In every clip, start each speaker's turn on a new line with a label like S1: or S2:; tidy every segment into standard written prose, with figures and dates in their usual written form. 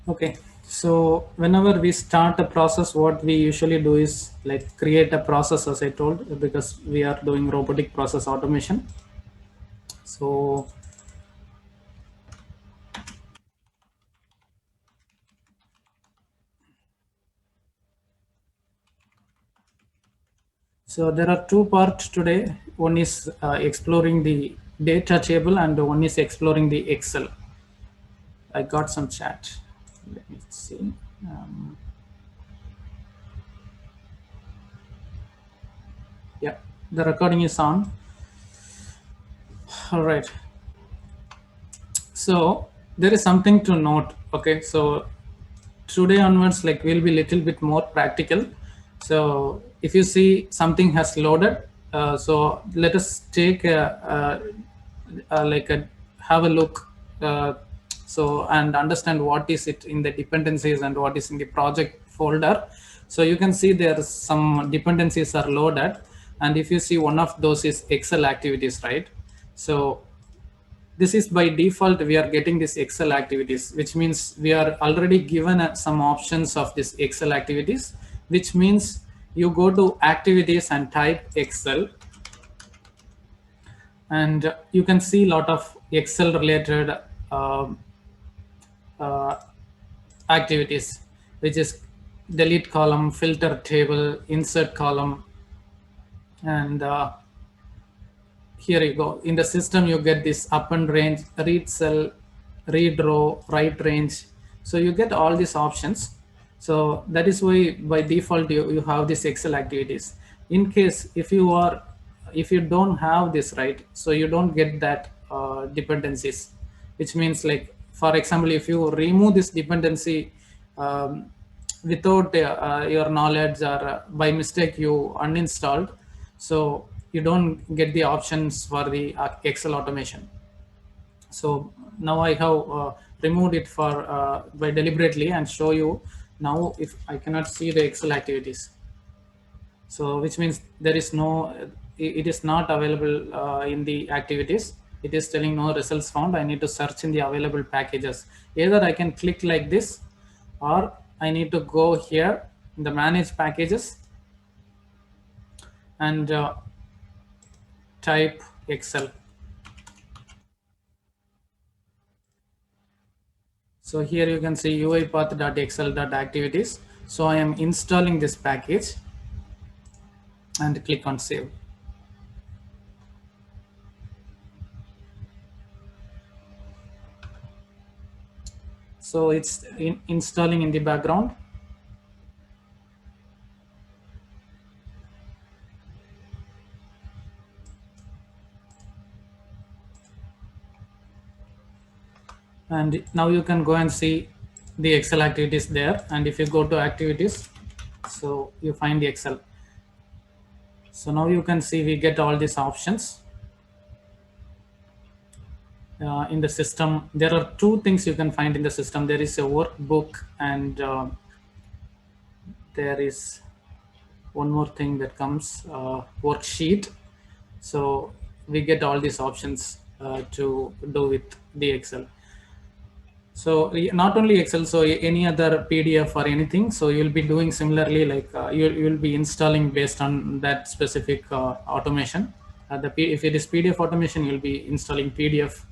S1: Okay, so whenever we start a process, what we usually do is like create a process, as I told, because we are doing robotic process automation. So, so there are two parts today. One is exploring the data table, and one is exploring the Excel. I got some chat. Let me see. Um, yeah, the recording is on. All right. So there is something to note. Okay, so today onwards, like we'll be little bit more practical. So if you see something has loaded, so let us take like a have a look. So and understand what is it in the dependencies and what is in the project folder. So you can see there some dependencies are loaded, and if you see one of those is Excel activities, right? So this is by default we are getting this Excel activities, which means we are already given some options of this Excel activities, which means you go to activities and type Excel, and you can see a lot of Excel related um, uh, activities, which is delete column, filter table, insert column, and here you go. In the system, you get this append range, read cell, read row, write range. So you get all these options. So that is why by default you have this Excel activities. In case if you don't have this, right, so you don't get that dependencies, which means like for example, if you remove this dependency um, without your knowledge or by mistake you uninstalled, so you don't get the options for the Excel automation. So now I have removed it for by deliberately and show you now if I cannot see the Excel activities. So which means there is no it is not available in the activities. It is telling no results found. I need to search in the available packages. Either I can click like this, or I need to go here in the manage packages and type Excel. So here you can see uipath.excel.activities. So I am installing this package and click on save. So it's installing in the background. And now you can go and see the Excel activities there. And if you go to activities, so you find the Excel. So now you can see we get all these options in the system. There are two things you can find in the system. There is a workbook, and there is one more thing that comes, worksheet. So we get all these options to do with the Excel. So not only Excel, so any other PDF or anything. So you'll be doing similarly, like you'll be installing based on that specific automation. If it is PDF automation, you'll be installing PDF,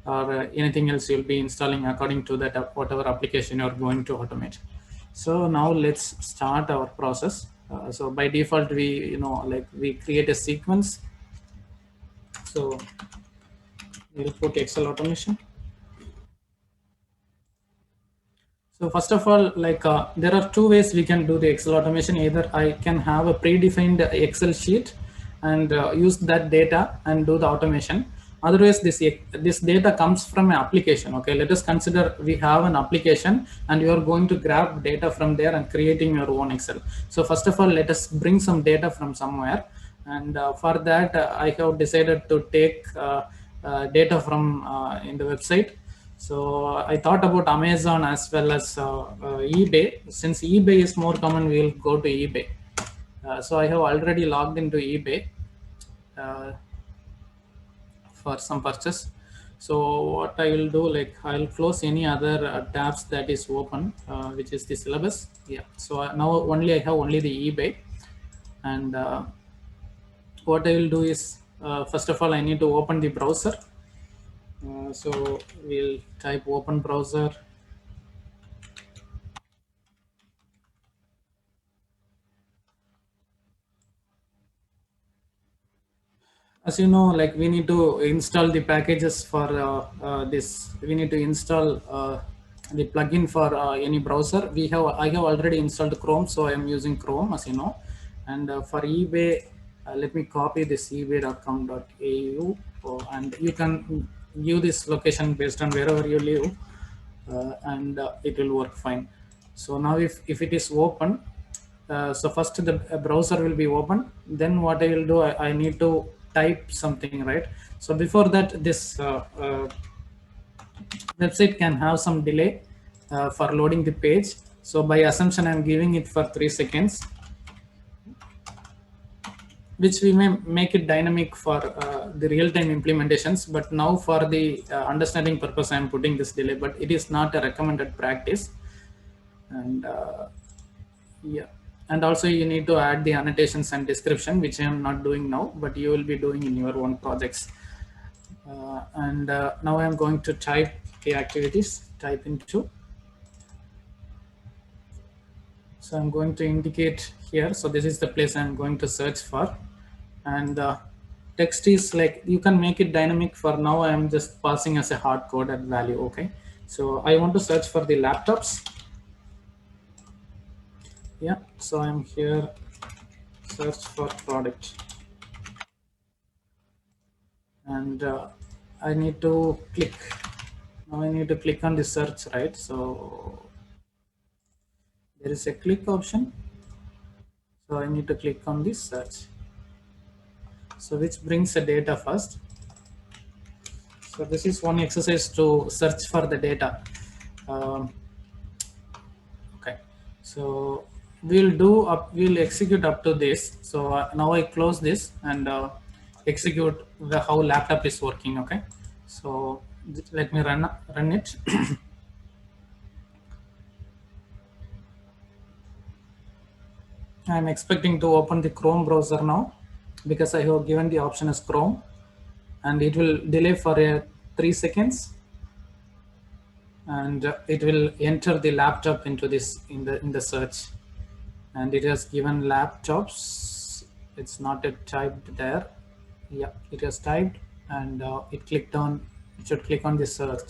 S1: or anything else you'll be installing according to that whatever application you're going to automate. So now let's start our process. So by default, like we create a sequence. So we'll put Excel automation. So first of all, like there are two ways we can do the Excel automation. Either I can have a predefined Excel sheet and use that data and do the automation. Otherwise, this data comes from an application. Okay, let us consider we have an application and you are going to grab data from there and creating your own Excel. So first of all, let us bring some data from somewhere, and for that I have decided to take data from in the website. So I thought about Amazon as well as eBay. Since eBay is more common, we will go to eBay. So I have already logged into eBay for some purchase. So what I will do, like I'll close any other tabs that is open, which is the syllabus. Yeah. So now only I have only the eBay, and what I will do is, first of all, I need to open the browser. So we'll type open browser. As you know, like we need to install the packages for this. We need to install the plugin for any browser. I have already installed Chrome, so I am using Chrome, as you know. And for eBay, let me copy this ebay.com.au, and you can view this location based on wherever you live, and it will work fine. So now if it is open, so first the browser will be open. Then what I will do, I need to type something, right? So before that, this website can have some delay for loading the page. So by assumption, I'm giving it for 3 seconds, which we may make it dynamic for the real-time implementations. But now for the understanding purpose, I'm putting this delay, but it is not a recommended practice. And yeah, and also you need to add the annotations and description, which I am not doing now, but you will be doing in your own projects. And now I'm going to type the activities, type into. So I'm going to indicate here. So this is the place I'm going to search for. And text is like, you can make it dynamic. For now, I'm just passing as a hard coded value. Okay. So I want to search for the laptops. Yeah. So I'm here, search for product. And I need to click. Now I need to click on the search, right? So there is a click option. So I need to click on this search. So which brings the data first. So this is one exercise to search for the data. Okay. So we'll execute up to this. So now I close this and execute how laptop is working. Okay. So let me run it. I'm expecting to open the Chrome browser now, because I have given the option as Chrome, and it will delay for 3 seconds, and it will enter the laptop into this in the search, and it has given laptops. It's not yet typed there. Yeah, it has typed, and it should click on the search.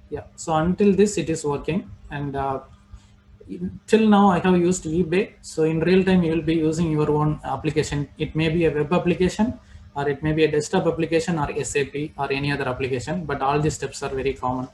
S1: Yeah, so until this it is working, and till now I have used eBay. So in real time you will be using your own application. It may be a web application, or it may be a desktop application, or SAP, or any other application, but all these steps are very common.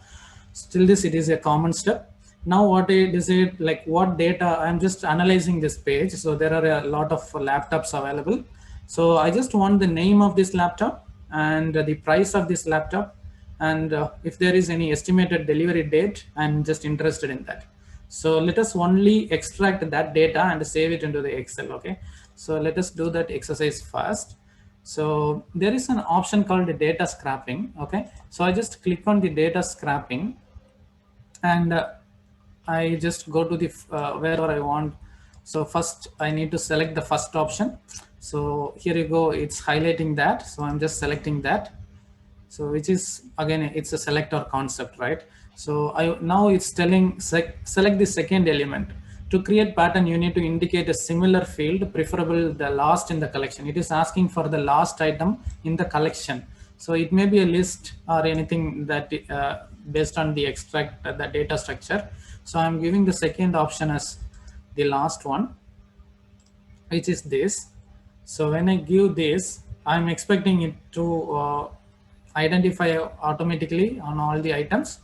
S1: Still this, it is a common step. Now what I decide, like what data, I'm just analyzing this page. So there are a lot of laptops available. So I just want the name of this laptop and the price of this laptop, and if there is any estimated delivery date, I'm just interested in that. So let us only extract that data and save it into the Excel. Okay. So let us do that exercise first. So there is an option called data scrapping. Okay. So I just click on the data scrapping, and I just go to the wherever I want. So first I need to select the first option. So here you go. It's highlighting that. So I'm just selecting that. So which is, again, it's a selector concept, right? So now it's telling select the second element. To create pattern, you need to indicate a similar field, preferable the last in the collection. It is asking for the last item in the collection. So it may be a list or anything that based on the extract the data structure. So I'm giving the second option as the last one, which is this. So when I give this, I'm expecting it to identify automatically on all the items,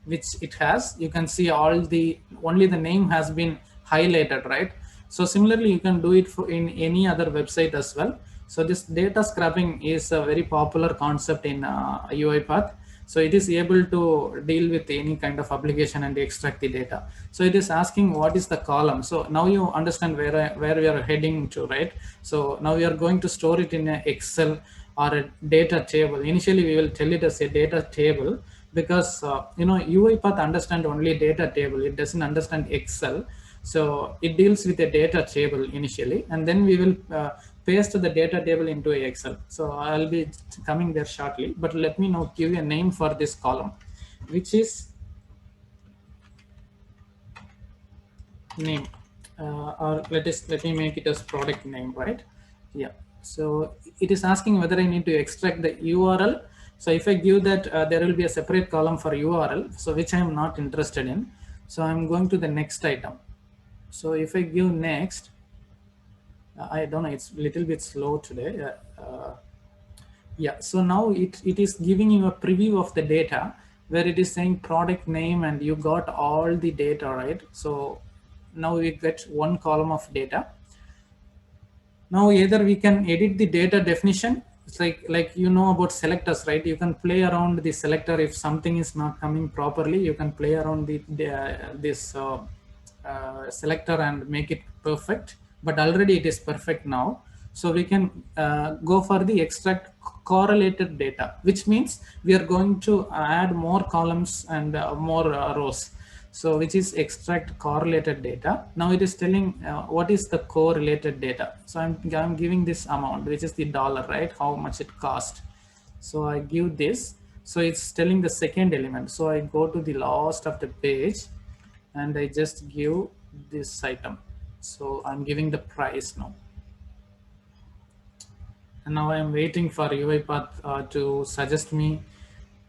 S1: which it has. You can see only the name has been highlighted, right? So similarly, you can do it in any other website as well. So this data scrapping is a very popular concept in UiPath. So it is able to deal with any kind of application and extract the data. So it is asking what is the column. So now you understand where we are heading to, right? So now we are going to store it in Excel, or a data table. Initially, we will tell it as a data table because UiPath understand only data table. It doesn't understand Excel. So it deals with a data table initially, and then we will paste the data table into a Excel. So I'll be coming there shortly, but let me now give you a name for this column, which is name, or let me make it as product name, right? Yeah. So it is asking whether I need to extract the URL. So if I give that, there will be a separate column for URL, so which I am not interested in. So I'm going to the next item. So if I give next, I don't know, it's a little bit slow today. Yeah, so now it is giving you a preview of the data where it is saying product name and you got all the data, right? So now we get one column of data. Now either we can edit the data definition. It's like about selectors, right? You can play around the selector. If something is not coming properly, you can play around this selector and make it perfect. But already it is perfect now. So we can go for the extract correlated data, which means we are going to add more columns and more rows. So which is extract correlated data. Now it is telling what is the correlated data. So I'm giving this amount, which is the dollar, right? How much it cost. So I give this. So it's telling the second element. So I go to the last of the page and I just give this item. So I'm giving the price now. And now I'm waiting for UiPath to suggest me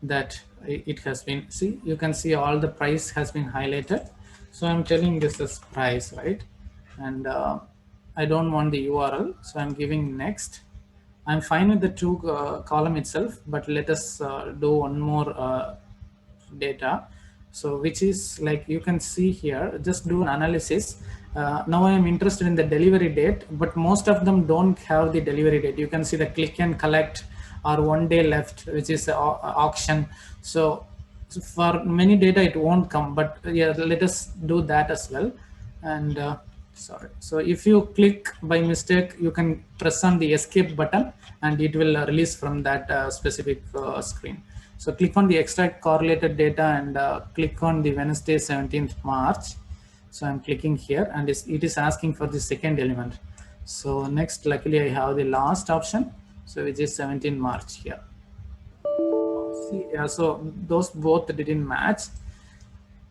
S1: that it has been, see, you can see all the price has been highlighted. So I'm telling this is price, right? And I don't want the URL, so I'm giving next. I'm fine with the two column itself, but let us do one more data. So which is like you can see here, just do an analysis. Now I am interested in the delivery date, but most of them don't have the delivery date. You can see the click and collect or 1 day left, which is auction. So for many data it won't come, but yeah, let us do that as well. And sorry, so if you click by mistake, you can press on the escape button and it will release from that specific screen. So click on the extract correlated data and click on the Wednesday 17th March. So I'm clicking here and it is asking for the second element. So next, luckily I have the last option, so which is 17 March here. See, yeah, so those both didn't match.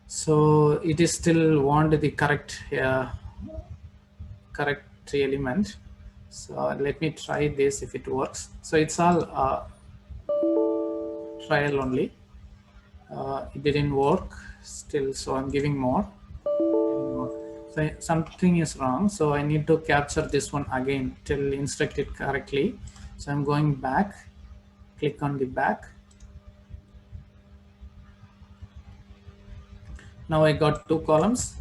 S1: So it is still want the correct element. So let me try this if it works. So it's all trial only. It didn't work still, so I'm giving more. So something is wrong, so I need to capture this one again till instruct it correctly. So I'm going back, click on the back. Now I got two columns.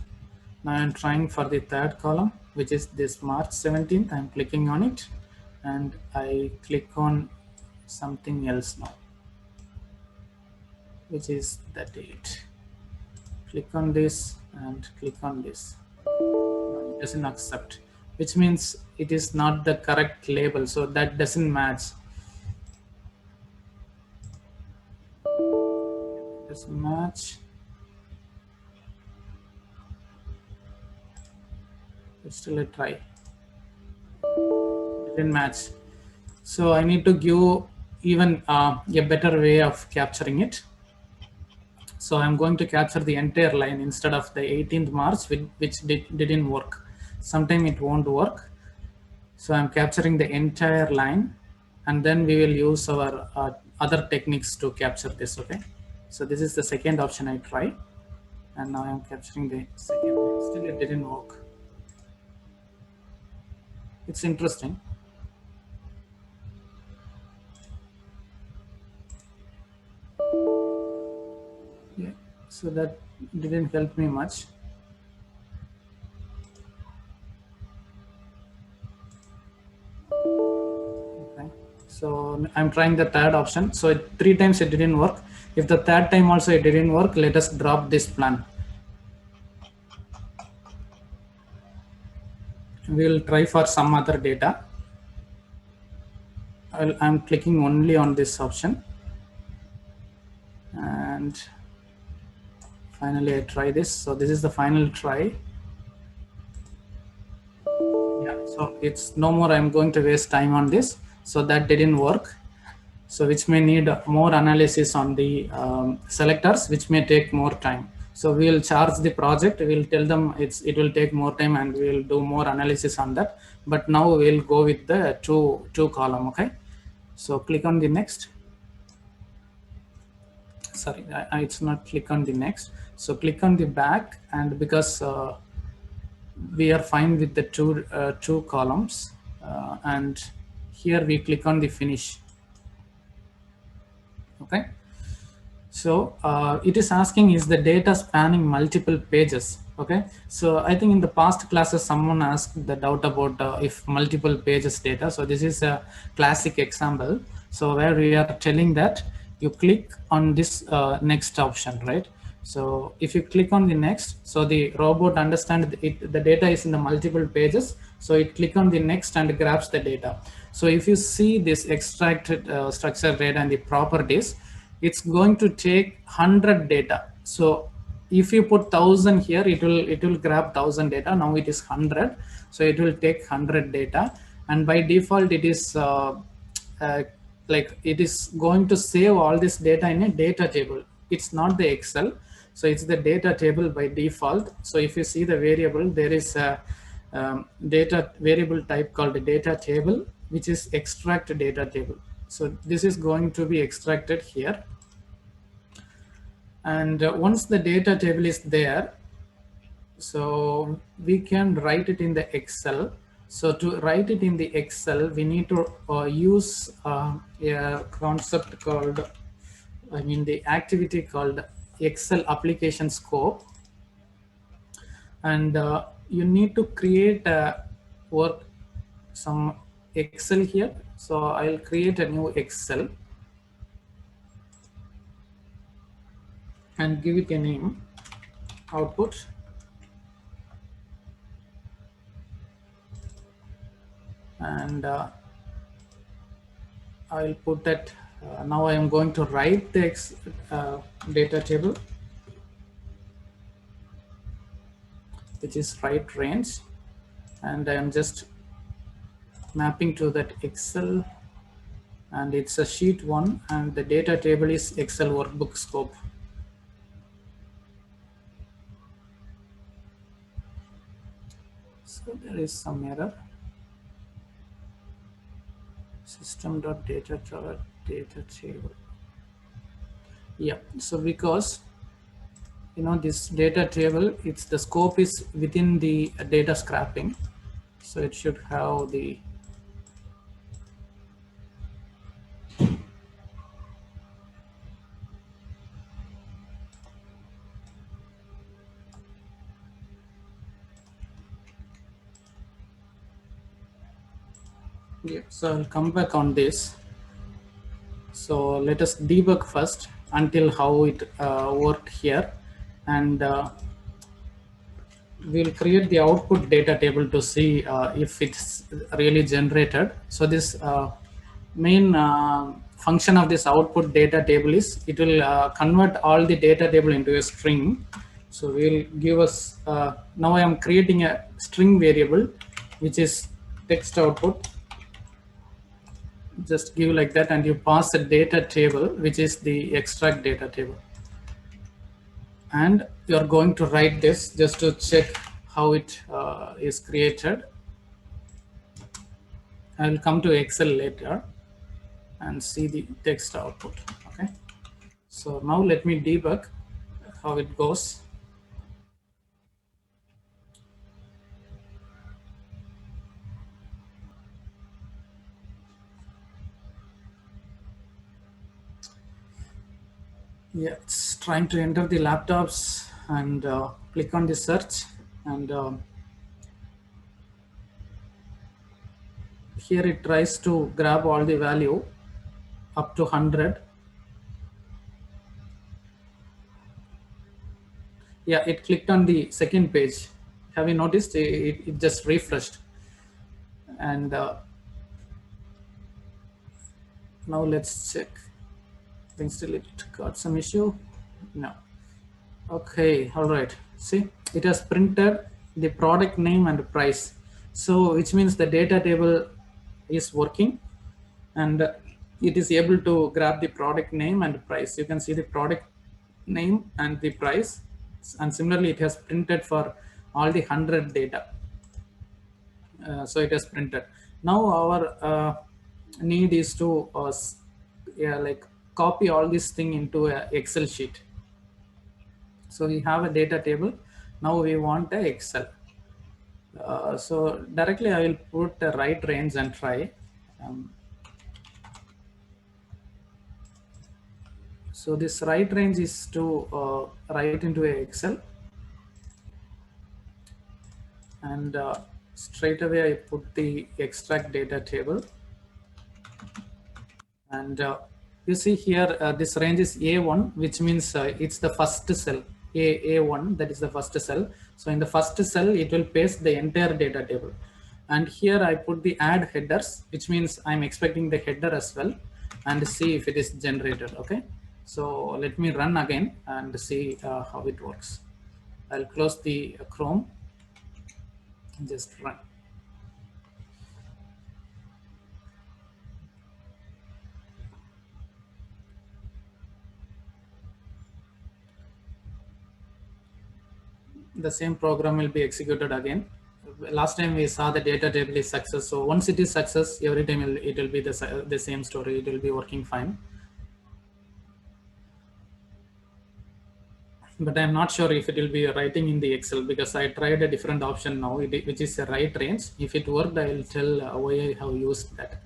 S1: Now I'm trying for the third column, which is this March 17th. I'm clicking on it and I click on something else now, which is the date. Click on this and click on this. It doesn't accept, which means it is not the correct label. So that doesn't match. Doesn't match. Let's still a try. Didn't match. So I need to give even a better way of capturing it. So I'm going to capture the entire line instead of the 18th March, which didn't work. Sometime it won't work. So I'm capturing the entire line, and then we will use our other techniques to capture this, okay? So this is the second option I try, and now I'm capturing the second line. Still it didn't work. It's interesting. Yeah, so that didn't help me much. Okay, so I'm trying the third option. So 3 times it didn't work. If the third time also it didn't work, let us drop this plan. We will try for some other data. I'm clicking only on this option, and finally I try this. So this is the final try. Yeah, so it's no more I'm going to waste time on this. So that didn't work. So which may need more analysis on the selectors, which may take more time. So we'll charge the project, we'll tell them it will take more time, and we'll do more analysis on that. But now we'll go with the two column. Okay, so click on the next. Sorry, it's not click on the next. So click on the back, and because we are fine with the two columns, and here we click on the finish. Okay, so it is asking, is the data spanning multiple pages? Okay, so I think in the past classes someone asked the doubt about if multiple pages data. So this is a classic example, so where we are telling that you click on this next option, right? So if you click on the next, so the robot understands the data is in the multiple pages, so it click on the next and grabs the data. So if you see this extracted structured data and the properties, it's going to take 100 data. So if you put 1000 here, it will grab 1000 data. Now it is 100, so it will take 100 data, and by default it is like it is going to save all this data in a data table. It's not the Excel, so it's the data table by default. So if you see the variable, there is a data variable type called a data table, which is extract data table. So this is going to be extracted here. And once the data table is there, so we can write it in the Excel. So to write it in the Excel, we need to use a concept called, the activity called Excel application scope. And you need to create a some Excel here. So I'll create a new Excel and give it a name, output. And I'll put that. Now I am going to write the data table, which is right range, and I am just mapping to that Excel, and it's a sheet 1, and the data table is Excel workbook scope. So there is some error. System.data data table. Yeah, so because this data table, it's the scope is within the data scrapping, so it should have the so I'll come back on this. So let us debug first until how it worked here, and we'll create the output data table to see if it's really generated. So this main function of this output data table is it will convert all the data table into a string. So we'll give us now I am creating a string variable, which is text output. Just give like that, and you pass a data table, which is the extract data table. And you're going to write this just to check how it is created. I will come to Excel later and see the text output. Okay, so now let me debug how it goes. Yeah, it's trying to enter the laptops, and click on the search, and here it tries to grab all the value up to 100. Yeah, it clicked on the second page. Have you noticed it just refreshed? And Now let's check. Think still it got some issue? No. Okay, all right. See, it has printed the product name and price. So, which means the data table is working, and it is able to grab the product name and price. You can see the product name and the price, and similarly, it has printed for all the 100 data. So it has printed. Now our need is to yeah, like copy all this thing into a Excel sheet. So we have a data table. Now we want a Excel. So directly I will put a right range and try. So this right range is to write into a Excel, and straight away I put the extract data table. And you see here, this range is A1, which means it's the first cell, A1, that is the first cell. So in the first cell, it will paste the entire data table. And here I put the add headers, which means I'm expecting the header as well, and see if it is generated. Okay. So let me run again and see how it works. I'll close the Chrome and just run. The same program will be executed again. Last time we saw the data table is success. So once it is success, every time it will be the same story. It will be working fine. But I'm not sure if it will be writing in the Excel, because I tried a different option now, which is a right range. If it worked, I will tell why I have used that.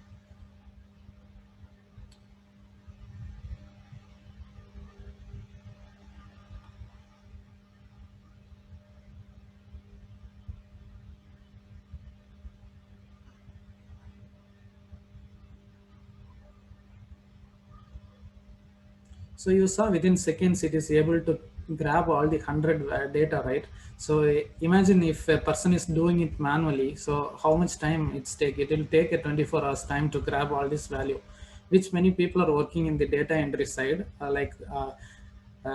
S1: So you saw within seconds it is able to grab all the 100 data, right? So imagine if a person is doing it manually, so how much time it's take? It will take a 24 hours time to grab all this value, which many people are working in the data entry side,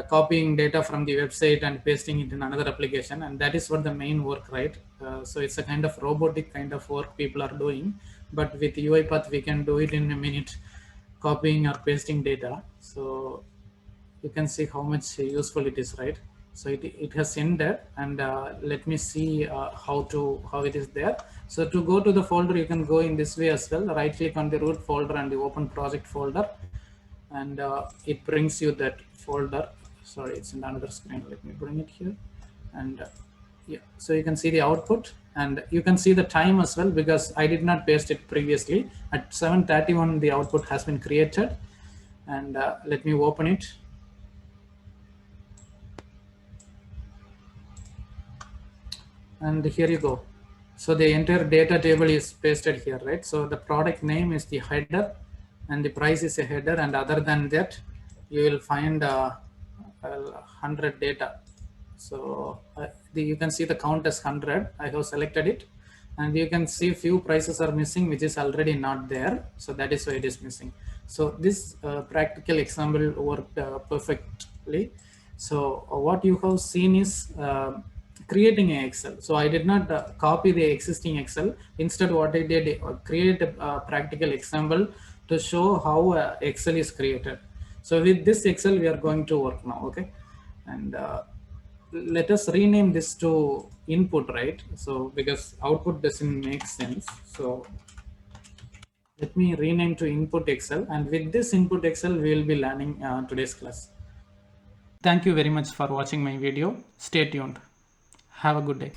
S1: copying data from the website and pasting it in another application, and that is what the main work, right? So it's a kind of robotic kind of work people are doing, but with UiPath we can do it in a minute, copying or pasting data. So you can see how much useful it is, right? So it has ended, and let me see how it is there. So to go to the folder, you can go in this way as well. Right click on the root folder and the open project folder, and it brings you that folder. Sorry, it's in another screen. Let me bring it here, and yeah, so you can see the output, and you can see the time as well, because I did not paste it previously. At 7:31 the output has been created, and let me open it. And here you go. So the entire data table is pasted here, right? So the product name is the header, and the price is a header, and other than that you will find 100 data. So you can see the count as 100. I have selected it, and you can see few prices are missing, which is already not there. So that is why it is missing. So this practical example worked perfectly. So what you have seen is creating an Excel. So I did not copy the existing Excel. Instead, what I did, create a practical example to show how Excel is created. So with this Excel, we are going to work now, okay? And let us rename this to input, right? So because output doesn't make sense. So let me rename to input Excel. And with this input Excel, we will be learning today's class. Thank you very much for watching my video. Stay tuned. Have a good day.